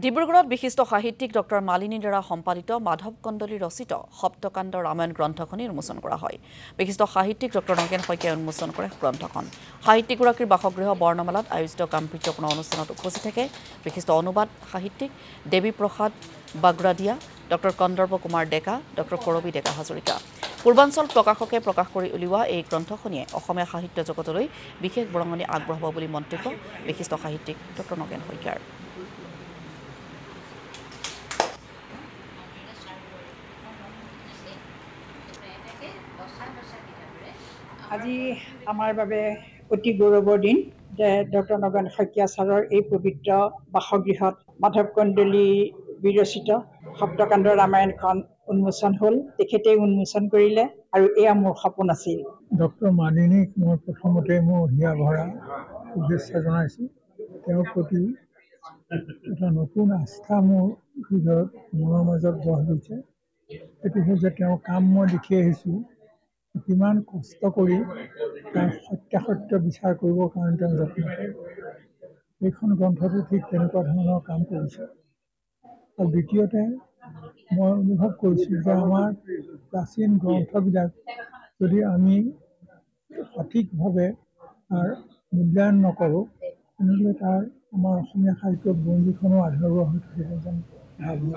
ডিব্ৰুগড়ত বিশিষ্ট সাহিত্যিক ডক্টৰ মালিনীৰ দ্বাৰা সম্পাদিত মাধৱ কন্দলী ৰচিত সপ্তকাণ্ড ৰামায়ণ গ্ৰন্থখনি উন্মোচন কৰা হয়। বিশিষ্ট সাহিত্যিক ডক্টৰ নগেন শইকীয়াই উন্মোচন কৰে গ্ৰন্থখন। সাহিত্যিকগৰাকীৰ বাসগৃহ বৰ্ণমালাত আয়োজিত গাম্ভীৰ্যপূৰ্ণ অনুষ্ঠানত উপস্থিত থাকে বিশিষ্ট অনুবাদ সাহিত্যিক দেৱী প্ৰসাদ বাগৰাদিয়া, ডক্টৰ কন্দৰ্প কুমাৰ ডেকা, ডক্টৰ কৰবী ডেকা হাজৰিকা। পূৰ্বাঞ্চল প্ৰকাশকে প্ৰকাশ কৰি উলিওৱা এই গ্ৰন্থখনিয়ে অসমীয়া সাহিত্য জগতলৈ বিশেষ বৰঙণি আগবঢ়াব বুলি মন্তব্য বিশিষ্ট সাহিত্যিক ডক্টৰ নগেন শইকীয়াৰ। আজি আমাৰ বাবে অতি গৌৰৱৰ দিন যে ডক্টৰ নগেন শইকীয়া ছাৰৰ এই পবিত্ৰ বাসগৃহত মাধৱ কন্দলী বিৰচিত সপ্তকাণ্ড ৰামায়ণখন উন্মোচন হ'ল। তেখেতে উন্মোচন কৰিলে আৰু এয়া মোৰ সপোন আছিল। ডক্টৰ মালিনীক মই প্ৰথমতে মোৰ হিয়া ভৰা শুভেচ্ছা জনাইছোঁ। তেওঁৰ প্ৰতি এটা নতুন আস্থা মোৰ হৃদয়ত মনৰ মাজত গঢ় লৈছে। এইটো হ'ল যে তেওঁৰ কাম মই দেখি আহিছোঁ। কিমান কষ্ট কৰি তাৰ সত্যাসত্য বিচাৰ কৰিবৰ কাৰণে তেওঁ যত্ন কৰে। এইখন গ্ৰন্থটো ঠিক তেনেকুৱা ধৰণৰ কাম কৰিছে। আৰু দ্বিতীয়তে মই অনুভৱ কৰিছোঁ যে আমাৰ প্ৰাচীন গ্ৰন্থবিলাক যদি আমি সঠিকভাৱে তাৰ মূল্যায়ন নকৰোঁ, তেনেহ'লে তাৰ আমাৰ অসমীয়া সাহিত্যত বন্দীখনো আধৰুৱা হৈ থাকিব যেন ভাবোঁ।